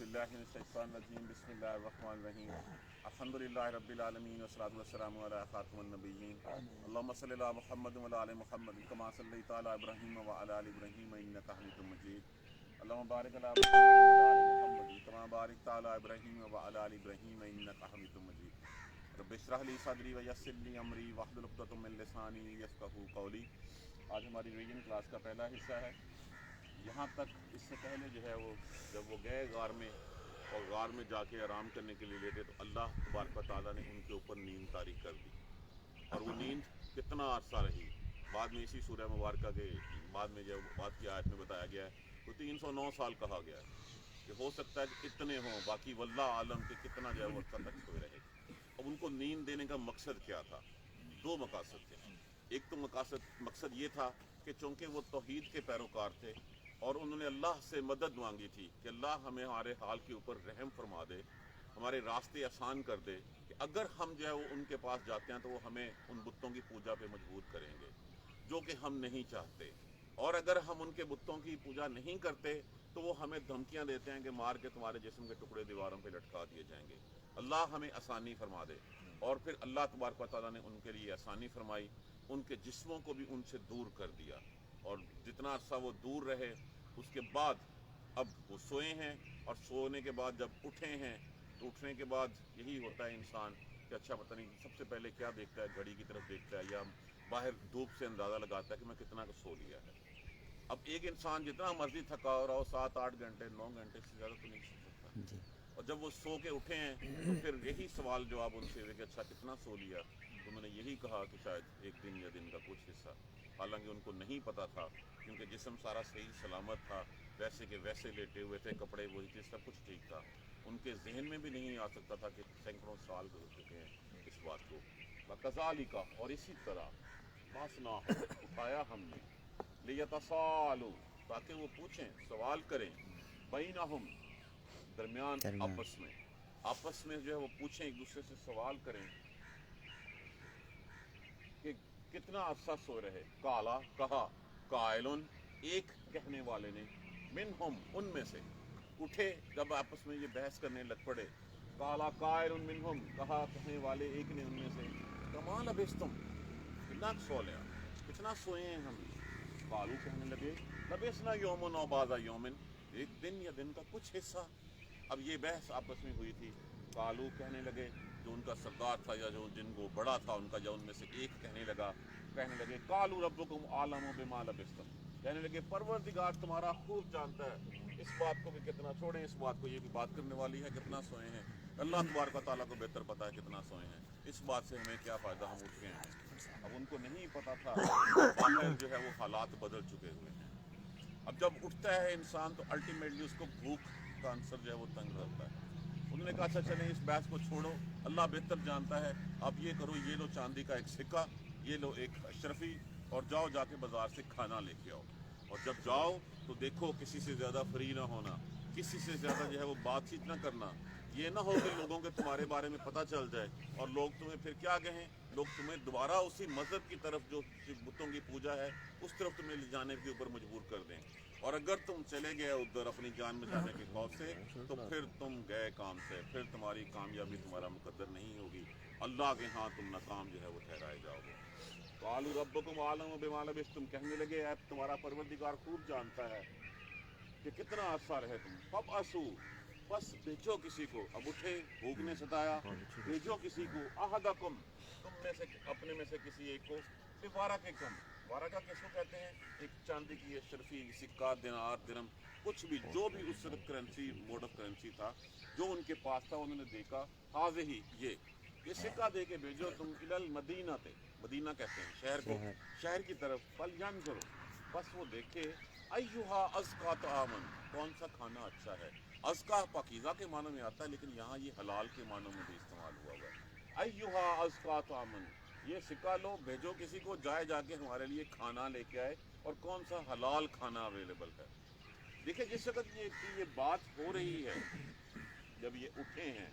باللہ من الشیطان الرجیم بسم اللہ الرحمن الرحیم الحمدللہ رب العالمین والصلاۃ والسلام علی خاتم النبیین اللہم صلی علی محمد وعلی آل محمد کما صلیت علی ابراہیم وعلی آل ابراہیم انک حمید مجید اللہم بارک علی محمد وعلی آل محمد کما بارکت علی ابراہیم وعلی آل ابراہیم انک حمید مجید رب اشرح لی صدری ویسر لی امری واحلل عقدۃ من لسانی یفقہوا قولی۔ آج ہماری ریویژن کلاس کا پہلا حصہ ہے۔ یہاں تک اس سے پہلے جو ہے وہ جب وہ گئے غار میں اور غار میں جا کے آرام کرنے کے لیے لیٹے تو اللہ تبارک و تعالیٰ نے ان کے اوپر نیند طاری کر دی، اور وہ نیند کتنا عرصہ رہی۔ بعد میں اسی سورہ مبارکہ کے بعد میں جب بات کی آیت میں بتایا گیا ہے تو 309 سال کہا گیا ہے کہ ہو سکتا ہے کہ اتنے ہوں، باقی واللہ عالم کہ کتنا جو ہے وہ عرصہ تک سوئے رہے۔ اب ان کو نیند دینے کا مقصد کیا تھا؟ دو مقاصد تھے۔ ایک تو مقصد یہ تھا کہ چونکہ وہ توحید کے پیروکار تھے اور انہوں نے اللہ سے مدد مانگی تھی کہ اللہ ہمیں ہمارے حال کے اوپر رحم فرما دے، ہمارے راستے آسان کر دے، کہ اگر ہم جو ہے وہ ان کے پاس جاتے ہیں تو وہ ہمیں ان بتوں کی پوجا پہ مجبور کریں گے، جو کہ ہم نہیں چاہتے، اور اگر ہم ان کے بتوں کی پوجا نہیں کرتے تو وہ ہمیں دھمکیاں دیتے ہیں کہ مار کے تمہارے جسم کے ٹکڑے دیواروں پہ لٹکا دیے جائیں گے۔ اللہ ہمیں آسانی فرما دے۔ اور پھر اللہ تبارک و تعالیٰ نے ان کے لیے آسانی فرمائی، ان کے جسموں کو بھی ان سے دور کر دیا، اور جتنا عرصہ وہ دور رہے اس کے بعد اب وہ سوئے ہیں، اور سونے کے بعد جب اٹھے ہیں تو اٹھنے کے بعد یہی ہوتا ہے انسان کہ اچھا پتہ نہیں سب سے پہلے کیا دیکھتا ہے، گھڑی کی طرف دیکھتا ہے یا باہر دھوپ سے اندازہ لگاتا ہے کہ میں کتنا کو سو لیا ہے۔ اب ایک انسان جتنا مرضی تھکا ہو رہا ہو 7-8 گھنٹے 9 گھنٹے سے زیادہ تو نہیں سو سکتا، اور جب وہ سو کے اٹھے ہیں تو پھر یہی سوال جواب ان سے ہوئے کہ اچھا کتنا سو لیا؟ تو میں نے یہی کہا کہ شاید ایک دن یا دن کا کچھ حصہ، حالانکہ ان کو نہیں پتہ تھا، کیونکہ جسم سارا صحیح سلامت تھا، ویسے کہ ویسے لیٹے ہوئے تھے، کپڑے وہی تھے، سب کچھ ٹھیک تھا۔ ان کے ذہن میں بھی نہیں آ سکتا تھا کہ سینکڑوں سال گزر چکے ہیں اس بات کو۔ وَكَذَلِكَ، اور اسی طرح بَعَثْنَاهُمْ، اٹھایا ہم نے، لِيَتَسَاءَلُوا، تاکہ وہ پوچھیں، سوال کریں، بَيْنَهُمْ، درمیان آپس میں جو ہے وہ پوچھیں، ایک دوسرے سے سوال کریں کہ کتنا عرصہ سو رہے۔ کالا، کہا، قائلن، ایک کہنے والے نے، منہم، ان میں سے، اٹھے جب آپس میں یہ بحث کرنے لگ پڑے، کالا قائلن منہم، کہا کہنے والے ایک نے ان میں سے، کما لبثتم، کتنا سو لیا، کتنا سوئے ہیں ہم؟ قالو، کہنے لگے، لبثنا یومن او بعض یومن، ایک دن یا دن کا کچھ حصہ۔ اب یہ بحث آپس میں ہوئی تھی۔ قالو، کہنے لگے، جو ان کا سردار تھا یا جو جن کو بڑا تھا ان کا، یا ان میں سے ایک کہنے لگے، قالو ربکم اعلم بما لبثتم، کہنے لگے پروردگار تمہارا خوب جانتا ہے اس بات کو کہ کتنا، چھوڑیں اس بات کو، یہ بھی بات کرنے والی ہے کتنا سوئے ہیں، اللہ تبارک و تعالیٰ کو بہتر پتہ ہے کتنا سوئے ہیں، اس بات سے ہمیں کیا فائدہ، ہم اٹھ گئے ہیں۔ اب ان کو نہیں پتہ تھا کہ باہر جو ہے وہ حالات بدل چکے ہوئے ہیں۔ اب جب اٹھتا ہے انسان تو الٹیمیٹلی اس کو بھوک کا عنصر جو ہے وہ تنگ رہتا ہے۔ انہوں نے کہا اچھا چلیں اس بحث کو چھوڑو، اللہ بہتر جانتا ہے، اب یہ کرو، یہ لو چاندی کا ایک سکہ، یہ لو ایک اشرفی، اور جاؤ جا کے بازار سے کھانا لے کے آؤ، اور جب جاؤ تو دیکھو کسی سے زیادہ فری نہ ہونا، کسی سے زیادہ جو ہے وہ بات چیت نہ کرنا، یہ نہ ہو کہ لوگوں کے تمہارے بارے میں پتہ چل جائے اور لوگ تمہیں پھر کیا کہیں، لوگ تمہیں دوبارہ اسی مذہب کی طرف جو بتوں کی پوجا ہے اس طرف تمہیں لے جانے کے اوپر مجبور کر دیں، اور اگر تم چلے گئے ادھر اپنی جان بچانے کے خوف سے تو پھر تم گئے کام سے، پھر تمہاری کامیابی تمہارا مقدر نہیں ہوگی، اللہ کے ہاں تم ناکام جو ہے وہ ٹھہرائے جاؤ گے۔ قالوا ربکم اعلم بما لبثتم، کہنے لگے اے تمہارا پروردگار خوب جانتا ہے کہ کتنا عرصہ رہے تم۔ فَابْعَثُوا، بس بھیجو کسی کو، اب اٹھے، بھوک نے ستایا، بھیجو کسی کو، احدکم، تم میں سے اپنے میں سے کسی ایک کو، بورقکم، ورقہ کس کو کہتے ہیں؟ ایک چاندی کی اشرفی سکہ، دینار، درہم، کچھ بھی جو بھی اس وقت کرنسی، موڈ آف کرنسی تھا جو ان کے پاس تھا، انہوں نے دیکھا، حاضہ، یہ سکہ دے کے بھیجو تم، الی المدینہ، مدینہ کہتے ہیں شہر کو، شہر کی طرف، فلینظر، بس وہ دیکھے، ایہا ازکا طعامن، کون سا کھانا اچھا ہے۔ ازکا پاکیزہ کے معنوں میں آتا ہے، لیکن یہاں یہ حلال کے معنوں میں بھی استعمال ہوا ہوا ہے۔ ایہا ازکا طعامن، یہ سکہ لو، بھیجو کسی کو، جائے جا کے ہمارے لیے کھانا لے کے آئے، اور کون سا حلال کھانا اویلیبل ہے۔ دیکھیں جس وقت یہ بات ہو رہی ہے، جب یہ اٹھے ہیں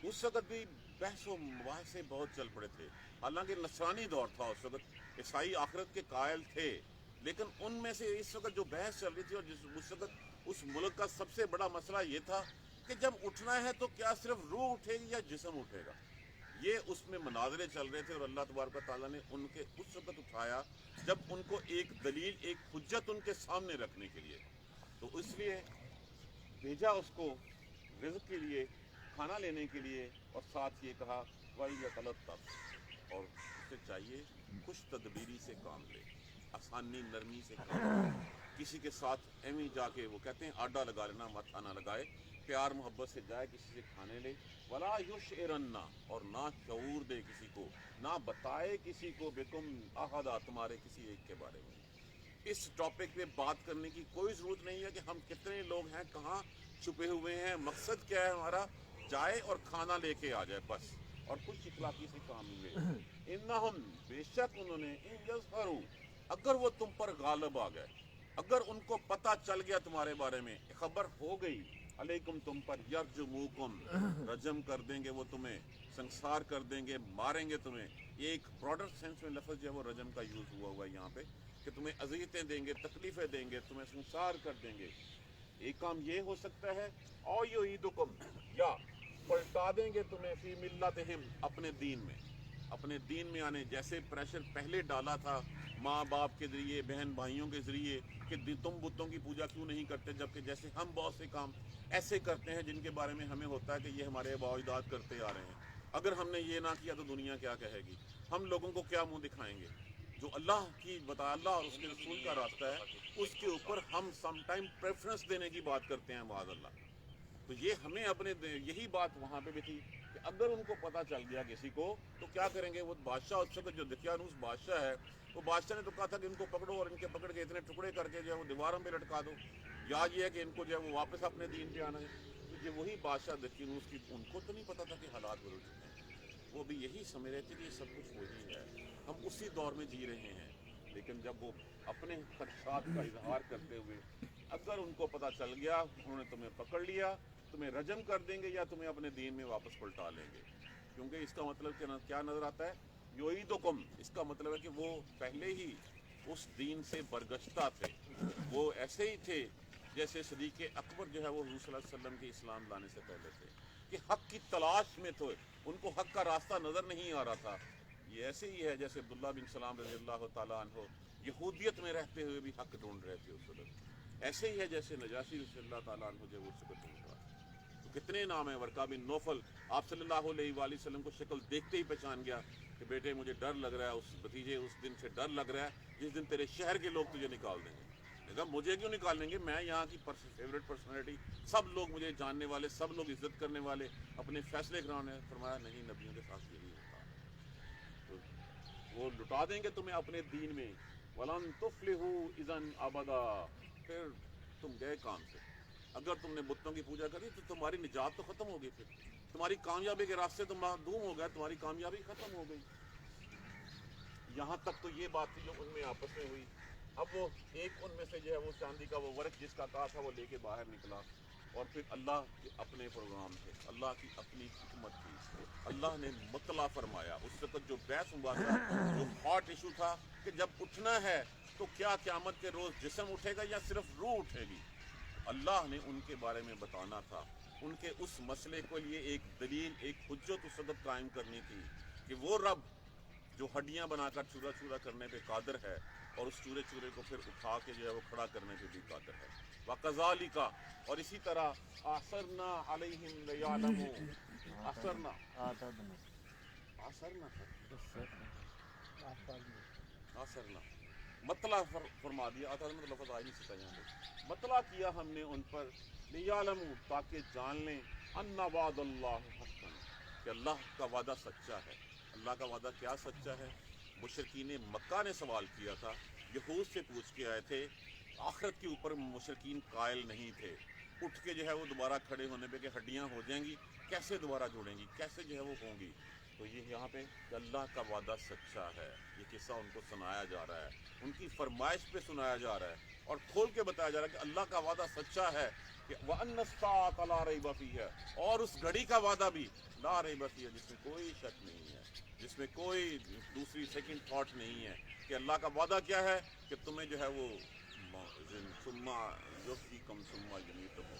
اس وقت بھی بحث و مباحثے بہت چل پڑے تھے، حالانکہ نصرانی دور تھا اس وقت، عیسائی آخرت کے قائل تھے، لیکن ان میں سے اس وقت جو بحث چل رہی تھی، اور اس وقت اس ملک کا سب سے بڑا مسئلہ یہ تھا کہ جب اٹھنا ہے تو کیا صرف روح اٹھے گی یا جسم اٹھے گا. یہ اس میں مناظرے چل رہے تھے اور اللہ تبارک و تعالیٰ نے ان کے اس وقت اٹھایا جب ان کو ایک دلیل ایک حجت ان کے سامنے رکھنے کے لیے. تو اس لیے بھیجا اس کو رزق کے لیے, کھانا لینے کے لیے, اور ساتھ یہ کہا وَلْيَتَلَطَّفْ, اور اسے چاہیے خوش تدبیری سے کام لے, آسانی نرمی سے کام لے. کسی کے ساتھ ایویں جا کے وہ کہتے ہیں آڈا لگا لینا, ماتھا نہ لگائے, پیار محبت سے جائے, کسی سے کھانے لے. ولا یشعرن, اور نہ شعور دے کسی کو, نہ بتائے کسی کو, بکم احدا, تمہارے کسی ایک کے بارے میں. اس ٹاپک پہ بات کرنے کی کوئی ضرورت نہیں ہے کہ ہم کتنے لوگ ہیں, کہاں چھپے ہوئے ہیں, مقصد کیا ہے ہمارا, جائے اور کھانا لے کے آ جائے بس, اور کچھ اخلاقی سے کام لے. انہم, بے شک انہوں نے, ان یظہروا, اگر وہ تم پر غالب آ گئے, اگر ان کو پتہ چل گیا تمہارے بارے میں, خبر ہو گئی, علیکم تم پر, یرجموکم, رجم کر دیں گے وہ تمہیں, سنسار کر دیں گے, ماریں گے تمہیں. یہ ایک براڈر سینس میں لفظ جو ہے وہ رجم کا یوز ہوا ہوا ہے یہاں پہ, کہ تمہیں اذیتیں دیں گے, تکلیفیں دیں گے, تمہیں سنسار کر دیں گے. ایک کام یہ ہو سکتا ہے, او یعیدکم, یا پلٹا دیں گے تمہیں, فی ملتہم, اپنے دین میں, اپنے دین میں آنے. جیسے پریشر پہلے ڈالا تھا ماں باپ کے ذریعے, بہن بھائیوں کے ذریعے, کہ تم بتوں کی پوجا کیوں نہیں کرتے, جبکہ جیسے ہم بہت سے کام ایسے کرتے ہیں جن کے بارے میں ہمیں ہوتا ہے کہ یہ ہمارے آباء و اجداد کرتے آ رہے ہیں, اگر ہم نے یہ نہ کیا تو دنیا کیا کہے گی, ہم لوگوں کو کیا منہ دکھائیں گے. جو اللہ کی بتا, اللہ اور اس کے رسول کا راستہ ہے, اس کے اوپر ہم سم ٹائم پریفرنس دینے کی بات کرتے ہیں, معاذ اللہ. تو یہ ہمیں اپنے, یہی بات وہاں پہ بھی تھی کہ اگر ان کو پتہ چل گیا کسی کو تو کیا کریں گے. وہ بادشاہ اس وقت جو دقیانوس بادشاہ ہے, وہ بادشاہ نے تو کہا تھا کہ ان کو پکڑو اور ان کے پکڑ کے اتنے ٹکڑے کر کے جو ہے وہ دیواروں پہ لٹکا دو, یا یہ ہے کہ ان کو جو ہے وہ واپس اپنے دین پہ آنا ہے. تو یہ وہی بادشاہ دقیانوس کی, ان کو تو نہیں پتا تھا کہ حالات بدل چکے ہیں, وہ بھی یہی سمجھ رہے تھے کہ یہ سب کچھ وہی ہے, ہم اسی دور میں جی رہے ہیں. لیکن جب وہ اپنے خدشات کا اظہار کرتے ہوئے, اگر ان کو پتہ چل گیا, انہوں نے تمہیں پکڑ لیا, تمہیں رجم کر دیں گے یا تمہیں اپنے دین میں واپس پلٹا لیں گے. کیونکہ اس کا مطلب کیا نظر آتا ہے, یعیدکم, اس کا مطلب ہے کہ وہ پہلے ہی اس دین سے برگشتہ تھے. وہ ایسے ہی تھے جیسے صدیق اکبر جو ہے وہ حضور صلی اللہ علیہ وسلم کے اسلام لانے سے پہلے تھے, کہ حق کی تلاش میں تھے, ان کو حق کا راستہ نظر نہیں آ رہا تھا. یہ ایسے ہی ہے جیسے عبداللہ بن سلام رضی اللہ تعالیٰ عنہ یہودیت میں رہتے ہوئے بھی حق ڈھونڈ رہے تھے اس وقت. ایسے ہی ہے جیسے نجاشی رضی اللہ تعالیٰ عنہ جو اس وقت ڈھونڈ رہا تھا. تو کتنے نام ہیں, ورقہ بن نوفل, آپ صلی اللہ علیہ وآلہ وسلم کو شکل دیکھتے ہی پہچان گیا کہ بیٹے مجھے ڈر لگ رہا ہے, اس بھتیجے اس دن سے ڈر لگ رہا ہے جس دن تیرے شہر کے لوگ تجھے نکال دیں گے. کہا مجھے کیوں نکال لیں گے, میں یہاں کی فیوریٹ پرسنالٹی, سب لوگ مجھے جاننے والے, سب لوگ عزت کرنے والے, اپنے فیصلے کرانے. فرمایا نہیں, نبیوں کے ساتھ یہی ہوتا ہے. تو وہ لٹا دیں گے تمہیں اپنے دین میں, وَلَن تُفْلِحُوا اِذًا أَبَدًا, پھر تم گئے کام سے. اگر تم نے بتوں کی پوجا کری تو تمہاری نجات تو ختم ہو گئی, پھر تمہاری کامیابی کے راستے تو معدوم ہو گئے, تمہاری کامیابی ختم ہو گئی. یہاں تک تو یہ بات تھی جو ان میں آپس میں ہوئی. اب وہ ایک ان میں سے جو ہے وہ چاندی کا وہ ورق جس کا کہا تھا وہ لے کے باہر نکلا, اور پھر اللہ کے اپنے پروگرام تھے, اللہ کی اپنی حکمت تھی, اللہ نے مطلع فرمایا. اس وقت جو بحث ہوا تھا, جو ہاٹ ایشو تھا کہ جب اٹھنا ہے تو کیا قیامت کے روز جسم اٹھے گا یا صرف روح اٹھے گی, اللہ نے ان کے بارے میں بتانا تھا. ان کے اس مسئلے کے لیے ایک دلیل, ایک حجت و صدق قائم کرنی تھی کہ وہ رب جو ہڈیاں بنا کر چورا چورا کرنے پہ قادر ہے, اور اس چورے چورے کو پھر اٹھا کے جو ہے وہ کھڑا کرنے پہ بھی قادر ہے. وَكَذَلِكَ, اور اسی طرح آثرنا علیہم لیعلموا, آثرنا آثرنا مطلع فرما دیا. آثرنا تو لفظ آ نہیں سکتا یہاں پہ, مطلع کیا ہم نے ان پر, لیعلموا, تاکہ جان لیں, ان وعد اللہ حق, کہ اللہ کا وعدہ سچا ہے. اللہ کا وعدہ کیا سچا ہے؟ مشرکین مکہ نے سوال کیا تھا, یہود سے پوچھ کے آئے تھے, آخرت کے اوپر مشرکین قائل نہیں تھے. اٹھ کے جو ہے وہ دوبارہ کھڑے ہونے پہ کہ ہڈیاں ہو جائیں گی, کیسے دوبارہ جوڑیں گی, کیسے جو ہے وہ ہوں گی. تو یہ یہاں پہ کہ اللہ کا وعدہ سچا ہے, یہ قصہ ان کو سنایا جا رہا ہے, ان کی فرمائش پہ سنایا جا رہا ہے, اور کھول کے بتایا جا رہا ہے کہ اللہ کا وعدہ سچا ہے, کہ وَأَنَّ السَّاعَةَ لَا رَيْبَ فِيهَا, اور اس گھڑی کا وعدہ بھی لا ریب فیہا, جس میں کوئی شک نہیں ہے, جس میں کوئی دوسری سیکنڈ تھاٹ نہیں ہے. کہ اللہ کا وعدہ کیا ہے کہ تمہیں جو ہے وہ ثم یحییکم ثم یمیتکم,